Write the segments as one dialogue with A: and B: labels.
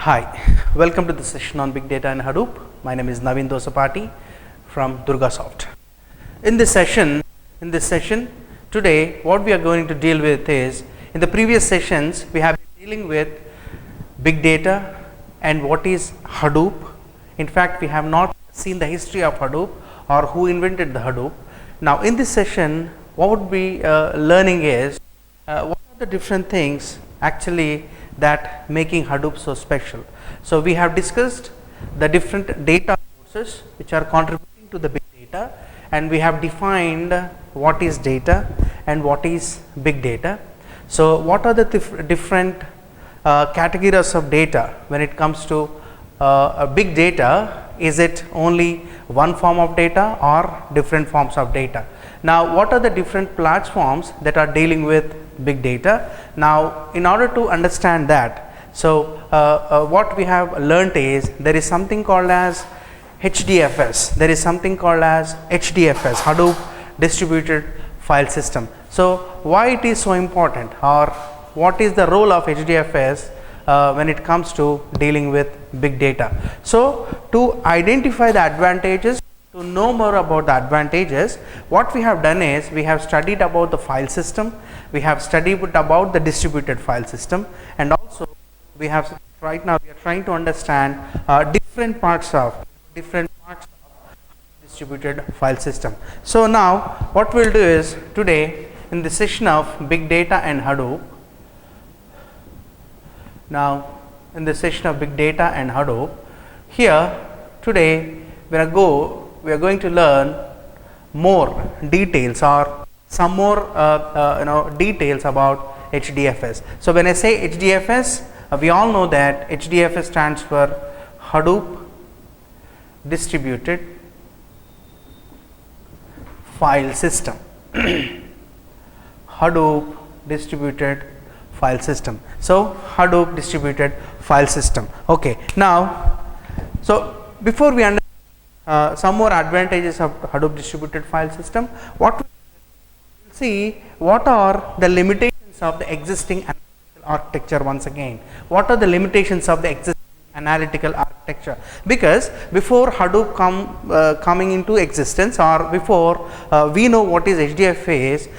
A: Hi, welcome to the session on Big Data and Hadoop. My name is Naveen from DURGASOFT. In this session today, what we are going to deal with is, in the previous sessions, we have been dealing with big data and what is Hadoop. In fact, we have not seen the history of Hadoop or who invented the Hadoop. Now, in this session, what would be learning is what are the different things actually that making Hadoop so special. So, we have discussed the different data sources which are contributing to the big data, and we have defined what is data and what is big data. So, what are the different categories of data when it comes to a big data? Is it only one form of data or different forms of data? Now, what are the different platforms that are dealing with big data? Now, in order to understand that, so what we have learnt is there is something called as HDFS, there is something called as HDFS, Hadoop Distributed File System. So, why it is so important, or what is the role of HDFS when it comes to dealing with big data? So, to identify the advantages, to know more about the advantages, what we have done is we have studied about the file system, we have studied about the distributed file system, and also we have right now we are trying to understand different parts of distributed file system. So, now what we will do is today in the session of big data and Hadoop. Now, in the session of big data and Hadoop, here today we are going to learn more details or some more details about HDFS. So, when I say HDFS, we all know that HDFS stands for Hadoop Distributed File System. Hadoop Distributed File System. So, Hadoop Distributed File System. Okay. Now, so before we understand some more advantages of Hadoop Distributed File System, what we will see, what are the limitations of the existing analytical architecture once again. What are the limitations of the existing analytical architecture? Because before Hadoop coming into existence, or before we know what is HDFS,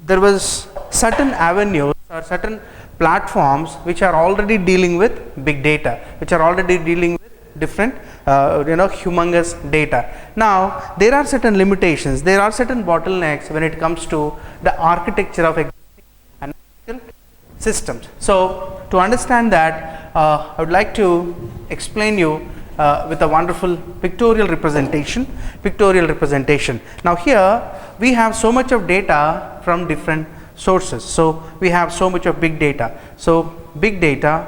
A: there was certain avenues or certain platforms which are already dealing with big data, which are already dealing with different humongous data. Now, there are certain limitations, there are certain bottlenecks when it comes to the architecture of existing analytical systems. So, to understand that, I would like to explain you with a wonderful pictorial representation. Now, here we have so much of data from different sources. So, we have so much of big data. So, big data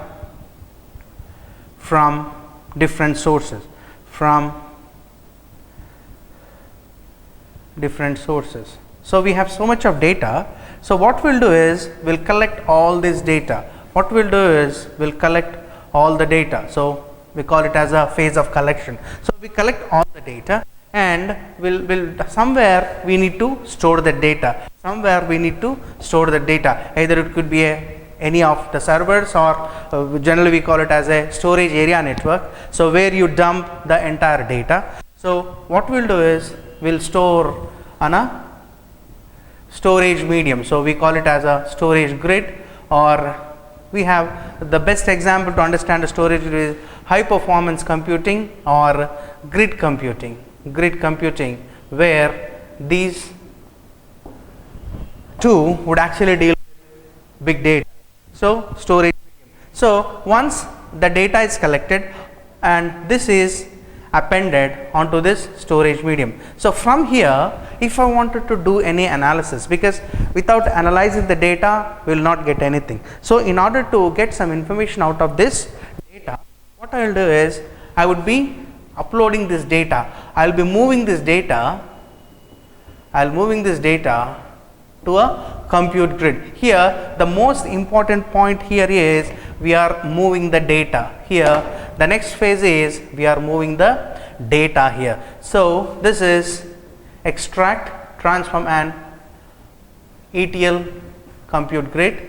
A: from different sources, So, we have so much of data. So, what we will do is we will collect all this data. What we will do is we will collect all the data. So, we call it as a phase of collection. So, we collect all the data, and somewhere we need to store the data. Either it could be any of the servers, or generally we call it as a storage area network. So, where you dump the entire data. So, what we will do is we will store on a storage medium. So, we call it as a storage grid, or we have the best example to understand the storage is high performance computing or grid computing, where these two would actually deal with big data. So, storage medium. So, once the data is collected and this is appended onto this storage medium. So, from here, if I wanted to do any analysis, because without analyzing the data we will not get anything. So, in order to get some information out of this data, what I will do is I would be uploading this data. I will be moving this data to a compute grid. Here, the most important point here is we are moving the data here. The next phase is we are moving the data here. So, this is extract, transform, and ETL compute grid.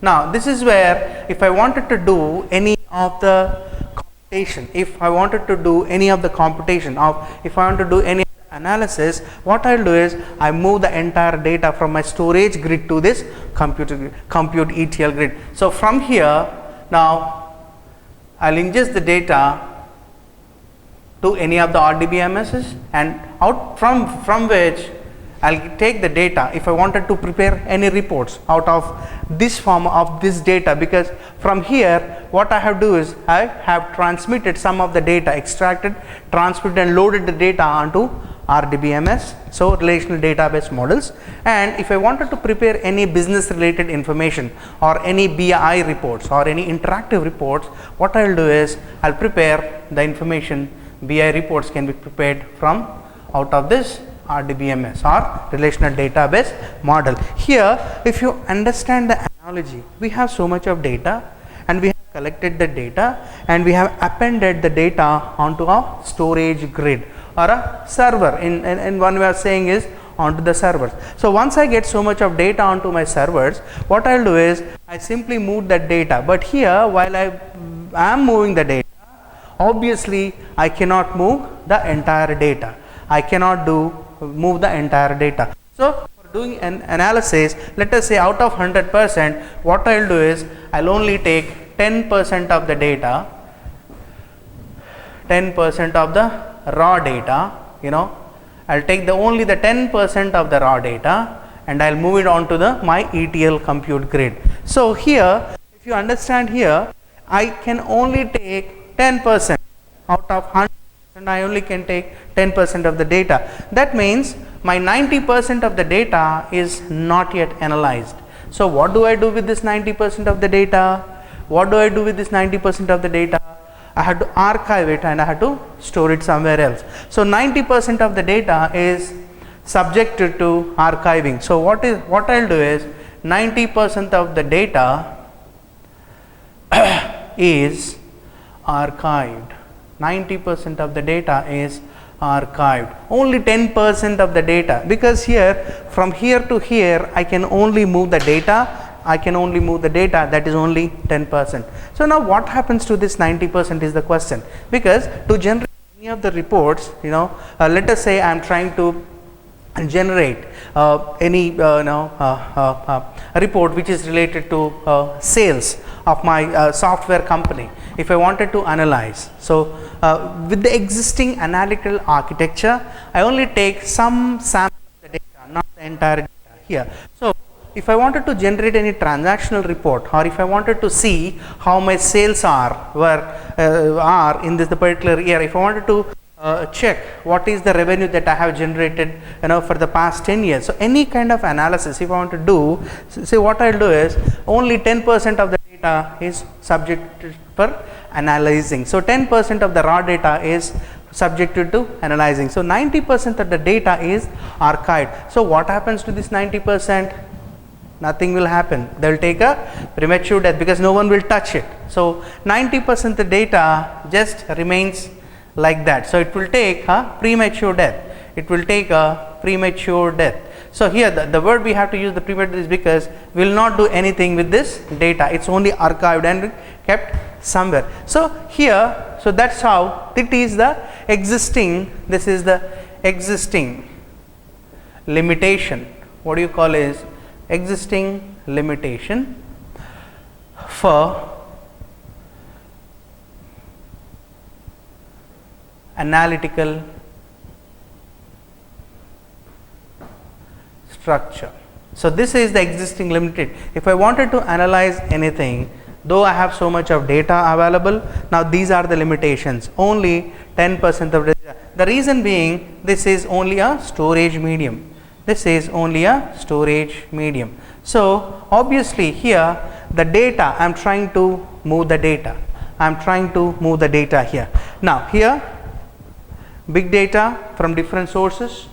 A: Now this is where if I wanted to do any of the computation, if I wanted to do any of the computation of, if I want to do any analysis, what I'll do is I move the entire data from my storage grid to this compute ETL grid. So from here now I'll ingest the data to any of the RDBMSs, and out from which I'll take the data if I wanted to prepare any reports out of this form of this data, because from here what I have to do is I have transmitted some of the data, extracted, transmitted and loaded the data onto RDBMS, so relational database models. And if I wanted to prepare any business related information or any BI reports or any interactive reports, what I will do is I'll prepare the information. BI reports can be prepared from out of this RDBMS or relational database model. Here if you understand the analogy, we have so much of data and we have collected the data and we have appended the data onto a storage grid or a server, in one way of saying is onto the servers. So once I get so much of data onto my servers, what I will do is I simply move that data. But here while I am moving the data, obviously I cannot move the entire data. I cannot move the entire data. So for doing an analysis, let us say out of 100%, what I will do is I will only take 10% of the data, 10% of the raw data, I will take only the 10% of the raw data and I will move it on to my ETL compute grid. So here if you understand here, I can only take 10% out of 100%, I only can take 10% of the data. That means my 90% of the data is not yet analyzed. So what do I do with this 90% of the data? What do I do with this 90% of the data? I had to archive it and I had to store it somewhere else. So 90% of the data is subjected to archiving. So what I'll do is 90% of the data is archived. 90% of the data is archived. Only 10% of the data, because here from here to here I can only move the data. That is only 10%. So now what happens to this 90% is the question, because to generate any of the reports, let us say I am trying to generate any report which is related to sales of my software company. If I wanted to analyze, so with the existing analytical architecture, I only take some sample of the data, not the entire data here. So if I wanted to generate any transactional report, or if I wanted to see how my sales are in this particular year, if I wanted to check what is the revenue that I have generated for the past 10 years. So any kind of analysis if I want to do, say what I will do is only 10% of the data is subjected for analyzing. So 10% of the raw data is subjected to analyzing. So 90% of the data is archived. So what happens to this 90%? Nothing will happen. They will take a premature death because no one will touch it. So 90% of the data just remains like that. So it will take a premature death. It will take a premature death. So here the word we have to use the premature is because we will not do anything with this data. It's only archived and kept somewhere. So here, so that's how it is the existing. This is the existing limitation. What do you call is existing limitation for analytical structure. So this is the existing limited. If I wanted to analyze anything, though I have so much of data available, now these are the limitations, only 10% of data. The reason being, this is only a storage medium. This is only a storage medium. So obviously here the data, I am trying to move the data. I am trying to move the data here. Now here big data from different sources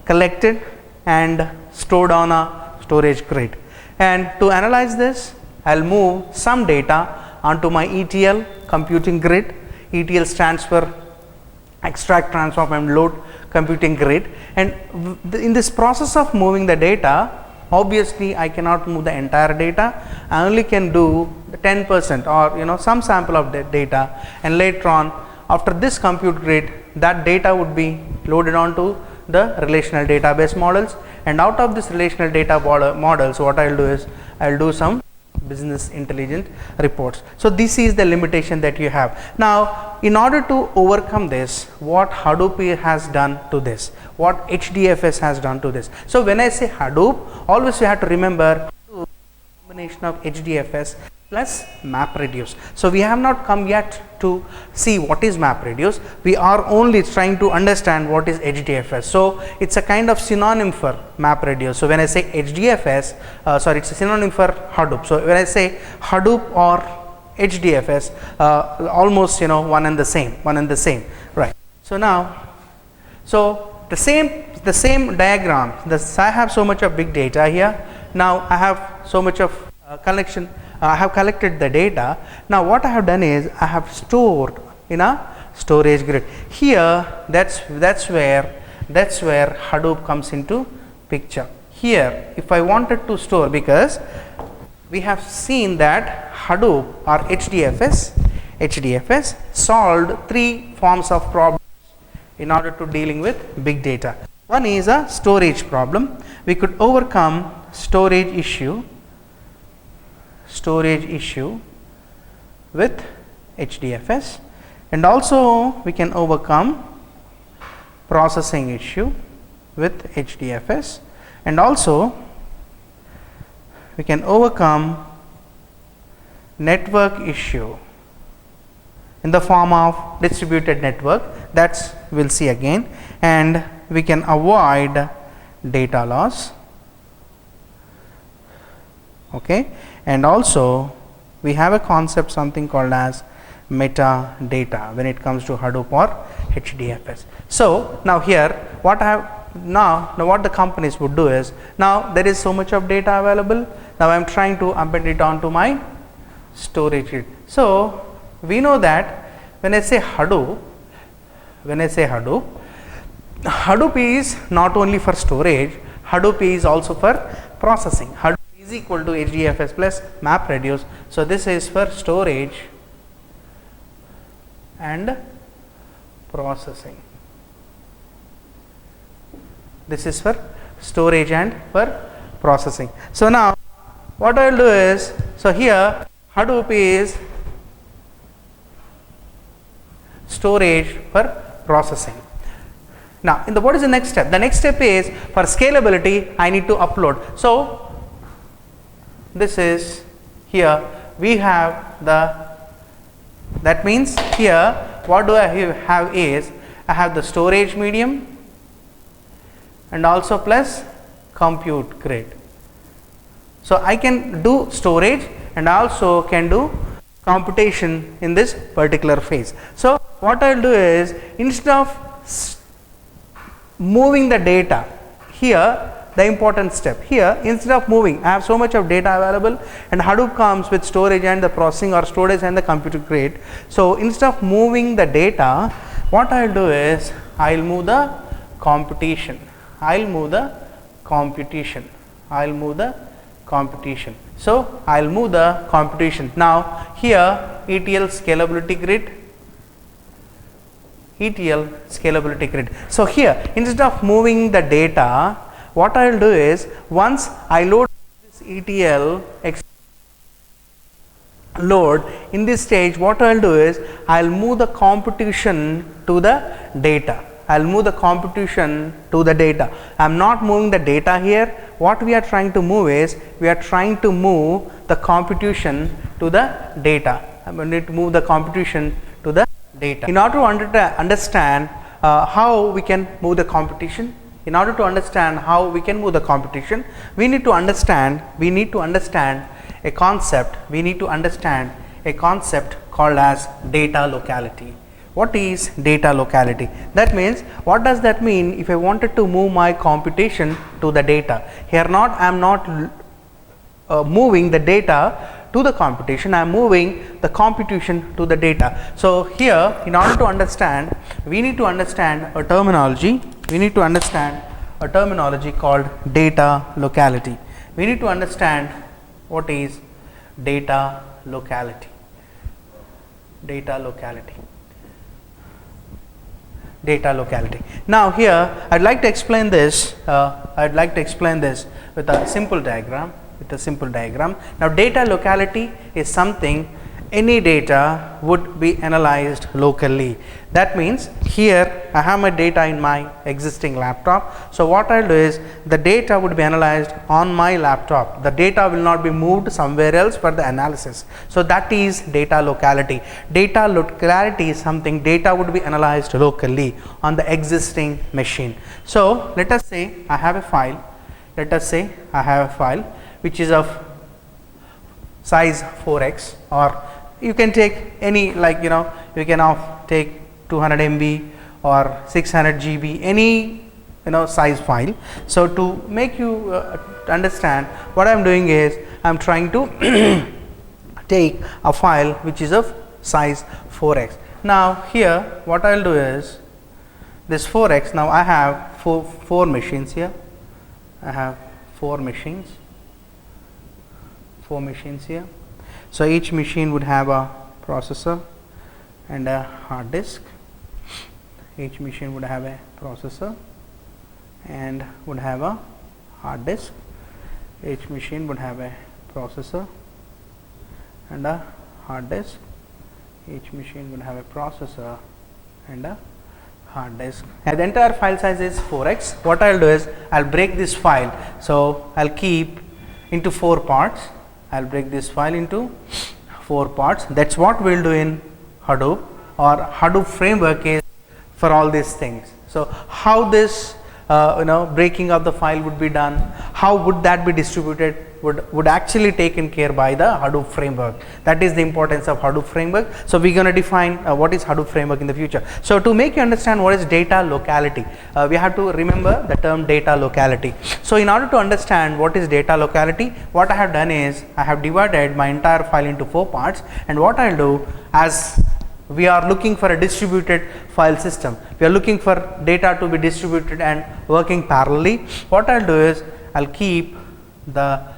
A: collected and stored on a storage grid. And to analyze this, I will move some data onto my ETL computing grid. ETL stands for extract, transform and load computing grid. And in this process of moving the data, obviously I cannot move the entire data. I only can do the 10% or some sample of the data, and later on after this compute grid, that data would be loaded onto the relational database models, and out of this relational data models, what I will do is I will do some business intelligence reports. So this is the limitation that you have. Now in order to overcome this, what Hadoop has done to this, what HDFS has done to this. So when I say Hadoop, always you have to remember combination of HDFS plus MapReduce. So we have not come yet to see what is MapReduce. We are only trying to understand what is HDFS. So it's a kind of synonym for MapReduce. So when I say HDFS, it's a synonym for Hadoop. So when I say Hadoop or HDFS, almost one and the same, right? So now, the same diagram. I have so much of big data here. Now I have so much of collection. I have collected the data. Now what I have done is I have stored in a storage grid. Here that's where Hadoop comes into picture. Here if I wanted to store, because we have seen that Hadoop or HDFS solved 3 forms of problems in order to dealing with big data. One is a storage problem. We could overcome storage issue with HDFS, and also we can overcome processing issue with HDFS, and also we can overcome network issue in the form of distributed network, that's we'll see again, and we can avoid data loss. Okay, and also we have a concept something called as metadata when it comes to Hadoop or HDFS. So now here what the companies would do is, now there is so much of data available, now I am trying to embed it onto my storage grid. So we know that when I say Hadoop, Hadoop is not only for storage, Hadoop is also for processing. Hadoop is equal to HDFS plus MapReduce. So this is for storage and processing. This is for storage and for processing. So now what I will do is, so here Hadoop is storage for processing. Now what is the next step? The next step is for scalability I need to upload. So this is, here we have that means here what do I have is, I have the storage medium and also plus compute grid. So I can do storage and also can do computation in this particular phase. So what I will do is, instead of moving the data here, the important step here, instead of moving, I have so much of data available, and Hadoop comes with storage and the processing, or storage and the compute grid. So instead of moving the data, what I will do is I will move the computation. So I will move the computation. Now here ETL scalability grid. So here instead of moving the data, what I will do is, once I load this ETL load in this stage, what I will do is I will move the computation to the data. I am not moving the data here. What we are trying to move is, we are trying to move the computation to the data. I am going to move the computation to the data. In order to understand how we can move the computation, we need to understand a concept called as data locality. What is data locality? That means, what does that mean if I wanted to move my computation to the data? Here I am not moving the data to the computation, I am moving the computation to the data. So here, in order to understand, we need to understand a terminology called data locality. we need to understand what is data locality. Data locality. Data locality. Now here I'd like to explain this. With a simple diagram. Now data locality is something, any data would be analyzed locally. That means here I have my data in my existing laptop. So what I'll do is the data would be analyzed on my laptop. The data will not be moved somewhere else for the analysis. So that is data locality. Data locality is something, data would be analyzed locally on the existing machine. So let us say I have a file. Which is of size 4x, or you can take any, you can take 200 MB or 600 GB, any size file. So to make you understand, what I am doing is I am trying to take a file which is of size 4x. Now here what I will do is this 4x. Now I have four machines here. I have four machines here. So each machine would have a processor and a hard disk. Each machine would have a processor and would have a hard disk. Each machine would have a processor and a hard disk. Each machine would have a processor and a hard disk. And the entire file size is 4x. What I will do is I will break this file. So I will keep into 4 parts. I will break this file into 4 parts. That is what we will do in Hadoop, or Hadoop framework is for all these things. So how this breaking of the file would be done, how would that be distributed, would actually taken care by the Hadoop framework. That is the importance of Hadoop framework. So we are going to define what is Hadoop framework in the future. So to make you understand what is data locality, we have to remember the term data locality. So in order to understand what is data locality, what I have done is I have divided my entire file into 4 parts, and what I will do, as we are looking for a distributed file system, we are looking for data to be distributed and working parallelly, what I will do is I will keep the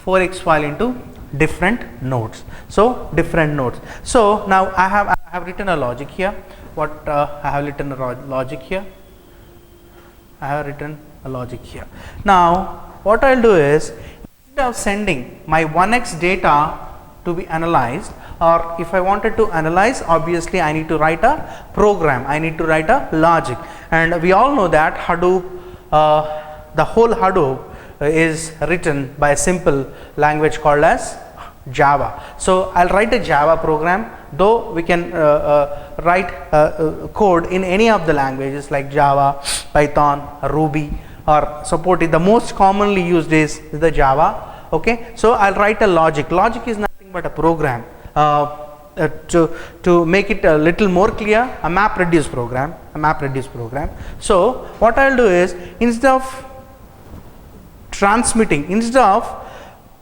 A: 4x file into different nodes. So different nodes. So now I have written a logic here. I have written a logic here. Now what I will do is, instead of sending my 1x data to be analyzed, or if I wanted to analyze, obviously I need to write a program, I need to write a logic, and we all know that Hadoop, the whole Hadoop is written by a simple language called as Java. So I will write a Java program, though we can write code in any of the languages like Java, Python, Ruby, or supported. The most commonly used is the Java. Okay, so I will write a logic. Logic is nothing but a program. To make it a little more clear, a map reduce program. So what I will do is, instead of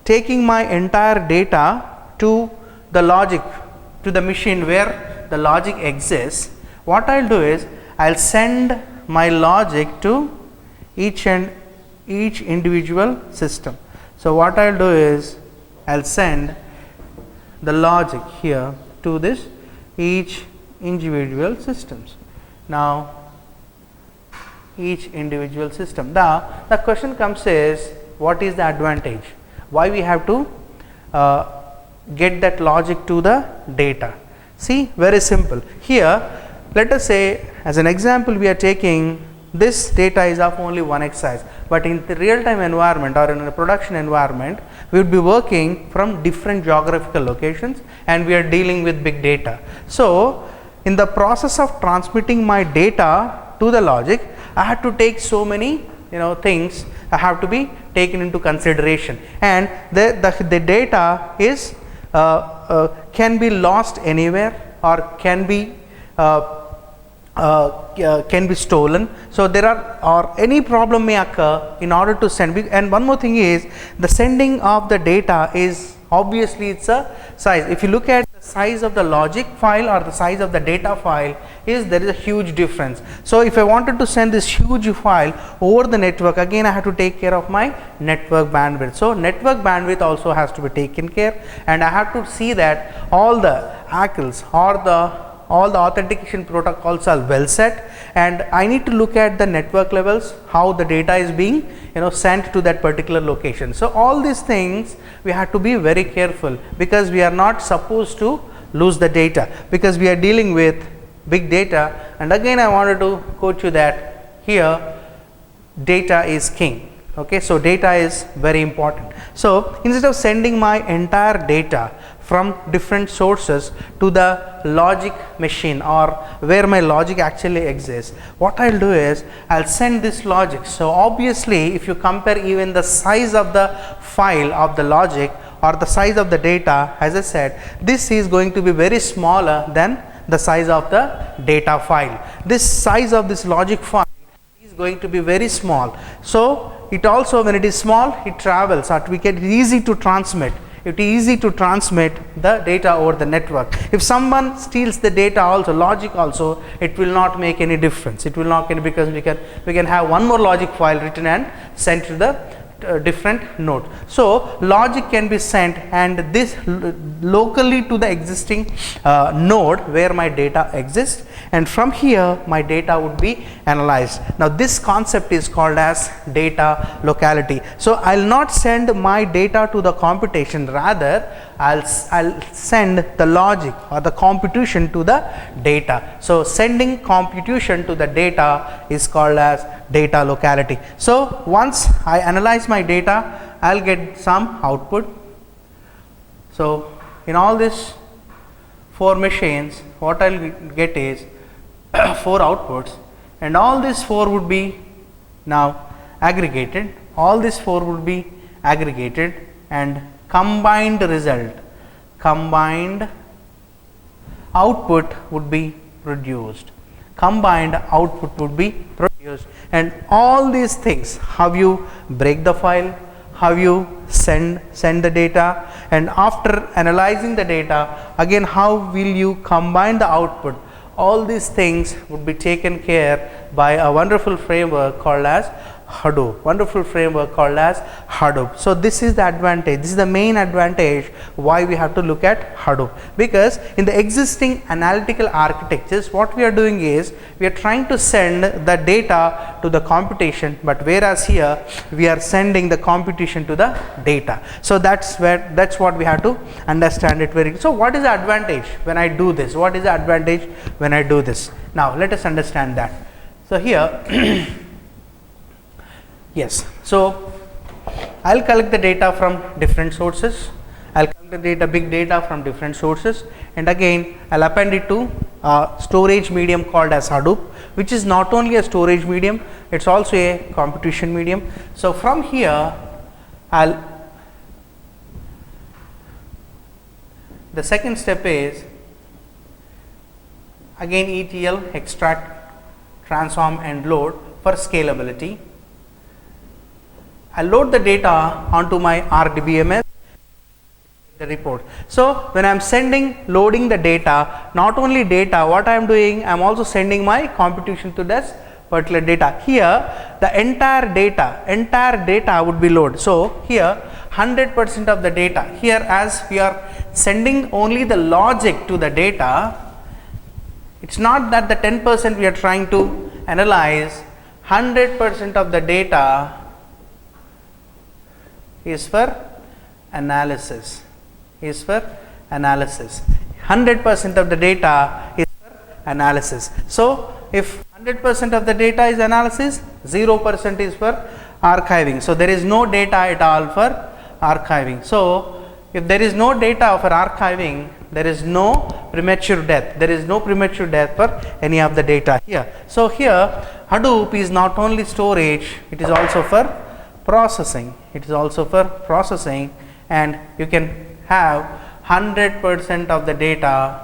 A: taking my entire data to the logic, to the machine where the logic exists, what I will do is I will send my logic to each individual system. So what I will do is I will send the logic here to this each individual systems. Now each individual system. The question comes is, what is the advantage? Why we have to get that logic to the data? See, very simple. Here let us say, as an example, we are taking this data is of only 1x size, but in the real time environment or in a production environment, we would be working from different geographical locations and we are dealing with big data. So in the process of transmitting my data to the logic, I have to take so many things I have to be taken into consideration, and the data is can be lost anywhere or can be stolen. So there or any problem may occur in order to send. And one more thing is, the sending of the data is obviously it's a size. If you look at the size of the logic file or the size of the data file is there is a huge difference. So if I wanted to send this huge file over the network, again I have to take care of my network bandwidth. So network bandwidth also has to be taken care, and I have to see that all the ACLs or all the authentication protocols are well set, and I need to look at the network levels, how the data is being sent to that particular location. So all these things we have to be very careful, because we are not supposed to lose the data, because we are dealing with big data. And again I wanted to quote you that here data is king. Okay, so data is very important. So instead of sending my entire data from different sources to the logic machine or where my logic actually exists, what I'll do is I'll send this logic. So obviously if you compare even the size of the file of the logic or the size of the data, as I said, this is going to be very smaller than the size of the data file. This size of this logic file is going to be very small. So it also, when it is small, it travels, or we get easy to transmit. It is easy to transmit the data over the network. If someone steals the data also, logic also, it will not make any difference. It will not, because we can have one more logic file written and sent to the different node. So logic can be sent, and this locally to the existing node where my data exists, and from here my data would be analyzed. Now this concept is called as data locality. So I'll not send my data to the computation, rather I'll send the logic or the computation to the data. So sending computation to the data is called as data locality. So once I analyze my data, I'll get some output. So in all these 4 machines, what I'll get is 4 outputs, and all these 4 would be now aggregated. All these 4 would be aggregated, and combined result, combined output would be produced. Combined output would be produced, and all these things, how you break the file, how you send the data, and after analyzing the data, again how will you combine the output, all these things would be taken care by a wonderful framework called as Hadoop, wonderful framework called as Hadoop. So this is the advantage, this is the main advantage why we have to look at Hadoop, because in the existing analytical architectures, what we are doing is we are trying to send the data to the computation, but whereas here we are sending the computation to the data. So that's what we have to understand it very. So what is the advantage when I do this? What is the advantage when I do this? Now let us understand that. So here yes, so I'll collect the data from different sources. I'll collect the data, big data from different sources, and again I'll append it to a storage medium called as Hadoop, which is not only a storage medium, it's also a computation medium. So from here the second step is again ETL, extract, transform and load for scalability. I load the data onto my RDBMS, the report. So when I am loading the data, not only data, what I am doing, I am also sending my computation to this particular data. Here the entire data would be loaded. So here 100% of the data, here as we are sending only the logic to the data, it's not that the 10% we are trying to analyze, 100% of the data is for analysis, 100% of the data is for analysis. So if 100% of the data is analysis, 0% is for archiving. So there is no data at all for archiving. So if there is no data for archiving, there is no premature death. There is no premature death for any of the data here. So here Hadoop is not only storage, it is also for processing. It is also for processing, and you can have 100% of the data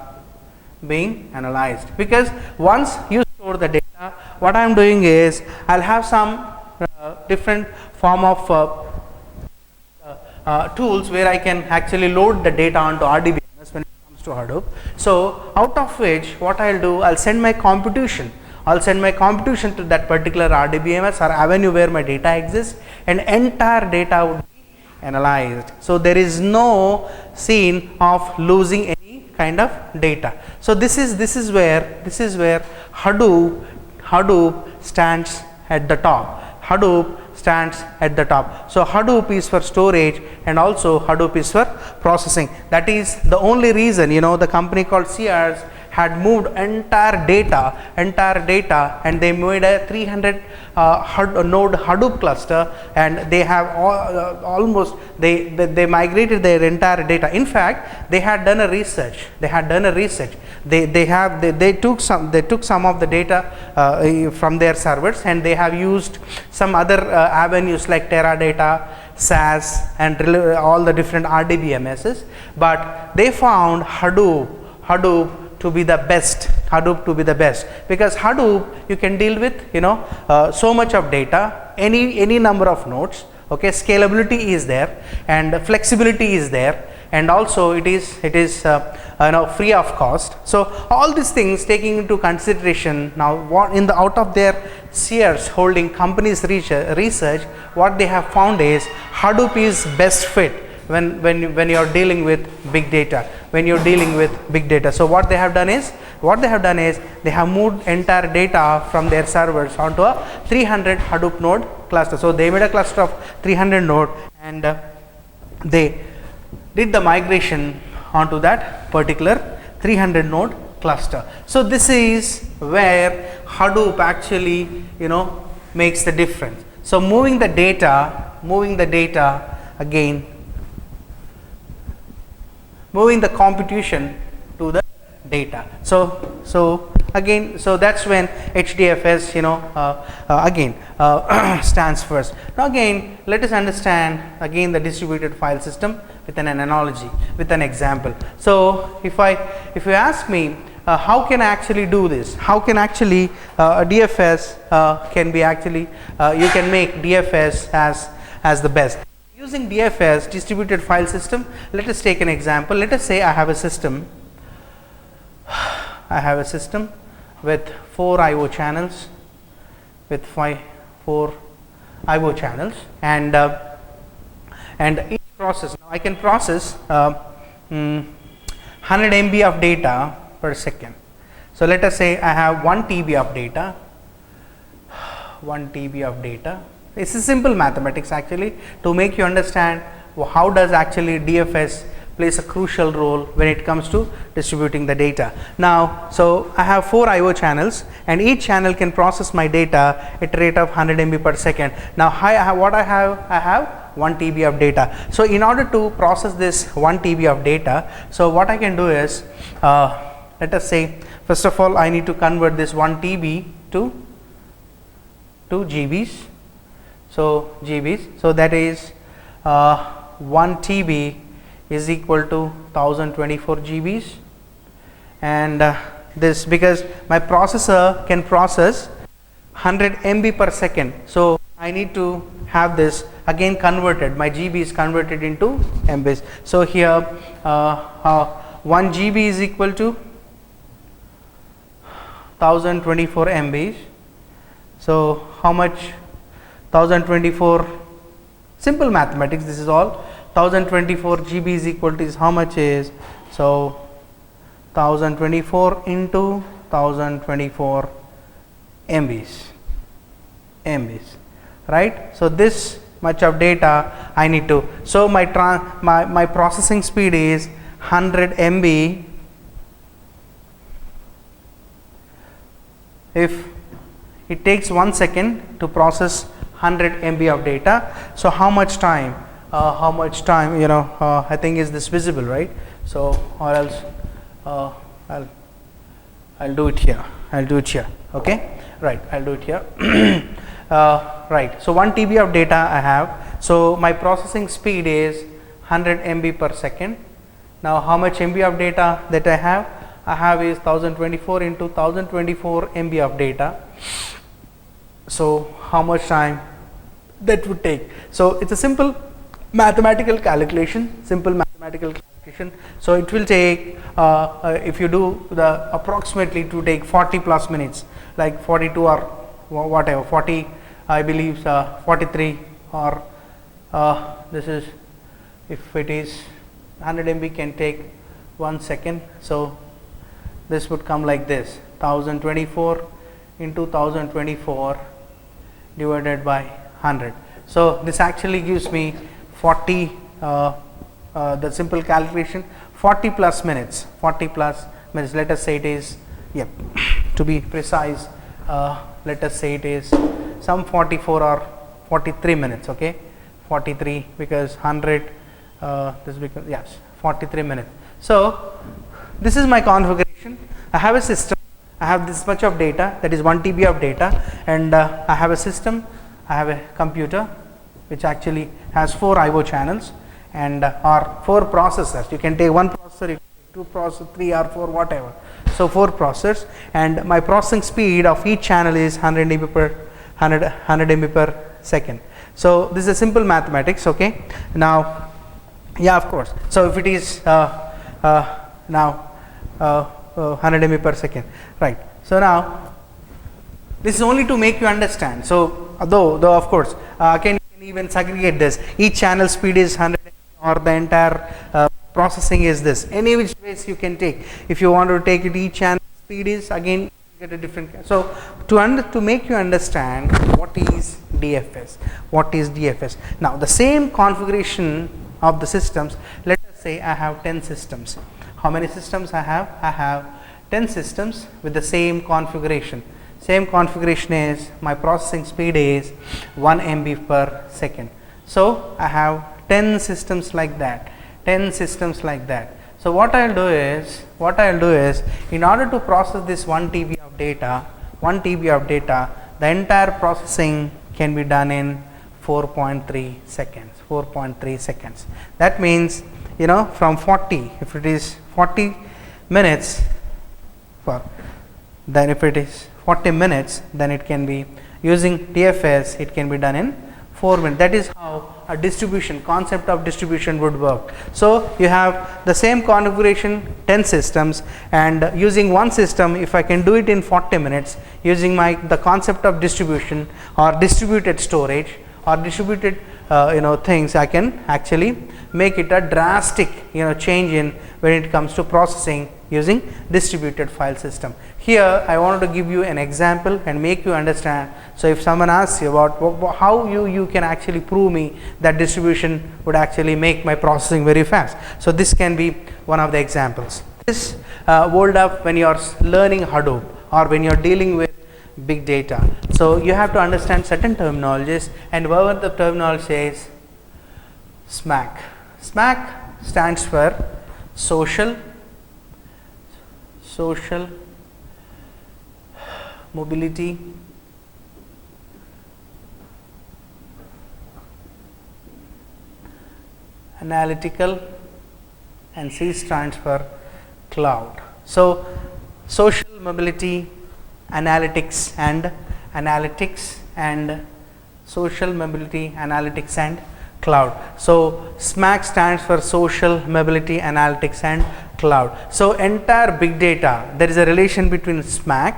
A: being analyzed, because once you store the data, what I am doing is I'll have some different form of tools where I can actually load the data onto RDBMS when it comes to Hadoop. So out of which what I'll do, I'll send my computation. I'll send my computation to that particular RDBMS or avenue where my data exists, and entire data would be analyzed. So there is no scene of losing any kind of data. So this is where Hadoop stands at the top. Hadoop stands at the top. So Hadoop is for storage and also Hadoop is for processing. That is the only reason, you know, the company called Sears had moved entire data and they made a 300 node Hadoop cluster, and they have almost they migrated their entire data. In fact, they had done a research. They took some of the data from their servers, and they have used some other avenues like Teradata, SAS, and all the different RDBMSs, but they found Hadoop to be the best, because Hadoop you can deal with, you know, so much of data, any number of nodes. Okay, scalability is there and flexibility is there, and also it is you know, free of cost. So all these things taking into consideration, now what in the out of their Sears holding companies research, what they have found is Hadoop is best fit when you are dealing with big data. So what they have done is they have moved entire data from their servers onto a 300 Hadoop node cluster. So they made a cluster of 300 node, and they did the migration onto that particular 300 node cluster. So this is where Hadoop actually, you know, makes the difference. So moving the data again, moving the computation to the data. So again, so that's when HDFS, you know, again stands first. Now again, let us understand again the distributed file system with an analogy, with an example. So if you ask me, how can I actually do this? How can actually a DFS can be actually you can make DFS as the best. Using DFS, distributed file system, let us take an example. Let us say I have a system with 4 IO channels, and each process, now I can process 100 MB of data per second. So let us say I have 1 TB of data. This is simple mathematics actually to make you understand how does actually DFS plays a crucial role when it comes to distributing the data. Now, so I have 4 IO channels, and each channel can process my data at a rate of 100 MB per second. Now, I have 1 TB of data. So in order to process this 1 TB of data, so what I can do is, let us say, first of all, I need to convert this 1 TB to GBs. So GBs, so that is 1 TB is equal to 1024 GBs, and this because my processor can process 100 MB per second. So I need to have this again converted, my GB is converted into MBs. So here 1 GB is equal to 1024 MBs. So how much? 1024, simple mathematics, this is all. 1024 GB is equal to how much is, so 1024 into 1024 MBs, right? So this much of data I need to, so my processing speed is 100 MB. If it takes 1 second to process 100 MB of data, so how much time, you know, I think is this visible, right? So or else I'll do it here, okay, right, I'll do it here. Right, so 1 TB of data I have, so my processing speed is 100 MB per second. Now how much MB of data that I have is 1024 into 1024 MB of data. So how much time that would take? So it's a simple mathematical calculation, calculation. So it will take if you do the approximately, it will take 40 plus minutes, like 42 or whatever, 40 I believe 43, or this is, if it is 100 MB can take 1 second. So this would come like this: 1024 into 1024 divided by 100. So this actually gives me 40, the simple calculation, 40 plus minutes, 40 plus minutes. Let us say it is, yep, to be precise, let us say it is some 44 or 43 minutes, okay, 43, because 100, this becomes, yes, 43 minutes. So this is my configuration. I have a system, I have this much of data, that is 1 TB of data, and I have a system, I have a computer which actually has 4 IO channels and or 4 processors. You can take 1 processor, you can take 2 processors, 3 or 4, whatever. So 4 processors, and my processing speed of each channel is 100 MB per 100 MB per second. So this is a simple mathematics, okay. Now, yeah, of course. So if it is now 100 MB per second, right. So now this is only to make you understand. So though of course can even segregate this, each channel speed is 100 or the entire processing is this, any which ways you can take. If you want to take it, each channel speed is again get a different. So to make you understand what is DFS, what is DFS. Now the same configuration of the systems, let us say I have 10 systems. How many systems I have? I have 10 systems with the same configuration. Same configuration is, my processing speed is 1 MB per second. So I have 10 systems like that, 10 systems like that. So what I will do is, in order to process this 1 TB of data, the entire processing can be done in 4.3 seconds, 4.3 seconds. That means, you know, from 40, if it is 40 minutes, then if it is 40 minutes, then it can be using DFS, it can be done in 4 minutes. That is how a distribution, concept of distribution would work. So you have the same configuration, 10 systems, and using one system, if I can do it in 40 minutes using the concept of distribution or distributed storage or distributed things, I can actually make it a drastic change in when it comes to processing using distributed file system. Here I wanted to give you an example and make you understand. So if someone asks you about how you can actually prove me that distribution would actually make my processing very fast, so this can be one of the examples. This hold up when you are learning Hadoop or when you are dealing with big data. So you have to understand certain terminologies, and whatever the terminology is, SMAC. SMAC stands for social mobility analytical, and C stands for cloud. So social mobility analytics and social mobility analytics and cloud. So SMAC stands for social mobility analytics and cloud. So entire big data, there is a relation between SMAC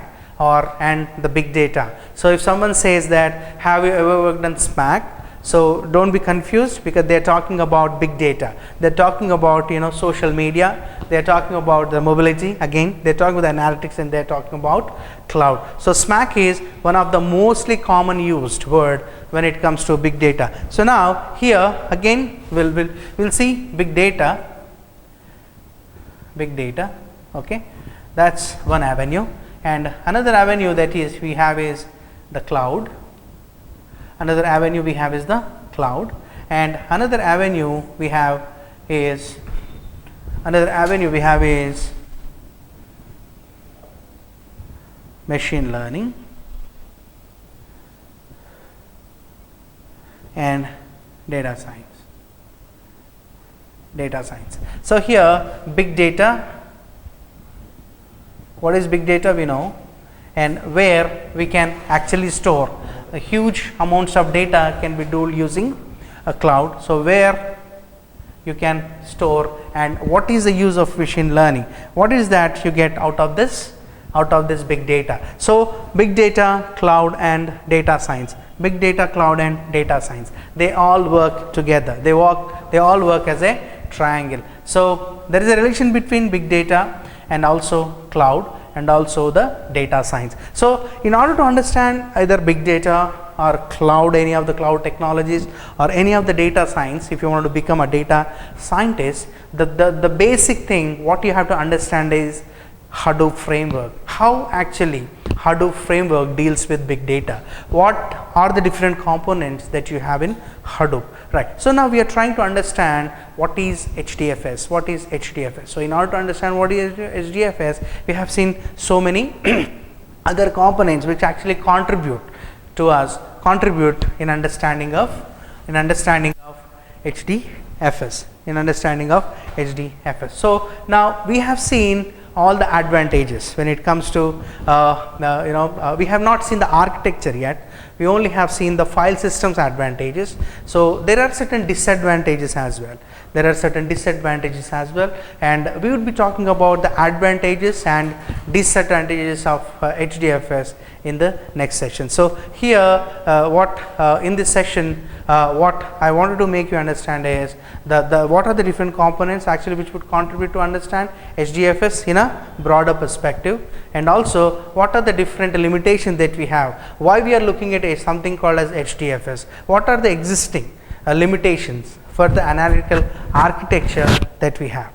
A: and the big data. So if someone says that, have you ever worked on SMAC? So don't be confused, because they are talking about big data. They are talking about social media. They are talking about the mobility. Again, they are talking about the analytics, and they are talking about cloud. So SMAC is one of the mostly common used word when it comes to big data. So now here again we'll see big data. Okay, that's one avenue, and another avenue that is we have is the cloud. Another avenue we have is the cloud, and another avenue we have is machine learning and data science. So here big data, what is big data we know, and where we can actually store a huge amounts of data can be done using a cloud. So where you can store, and what is the use of machine learning? What is that you get out of this big data? So big data, cloud and data science. Big data, cloud and data science, they all work together. They all work as a triangle. So there is a relation between big data and also cloud and also the data science. So in order to understand either big data or cloud, any of the cloud technologies or any of the data science, if you want to become a data scientist, the basic thing what you have to understand is Hadoop framework. How actually Hadoop framework deals with big data. What are the different components that you have in Hadoop, right? So now we are trying to understand what is HDFS. What is HDFS? So in order to understand what is HDFS, we have seen so many other components which actually contribute in understanding of HDFS. So now we have seen all the advantages when it comes to we have not seen the architecture yet. We only have seen the file systems advantages. So there are certain disadvantages as well. And we would be talking about the advantages and disadvantages of HDFS in the next session. So here in this session what I wanted to make you understand is what are the different components actually which would contribute to understand HDFS in a broader perspective, and also what are the different limitations that we have, why we are looking at something called as HDFS, what are the existing limitations for the analytical architecture that we have.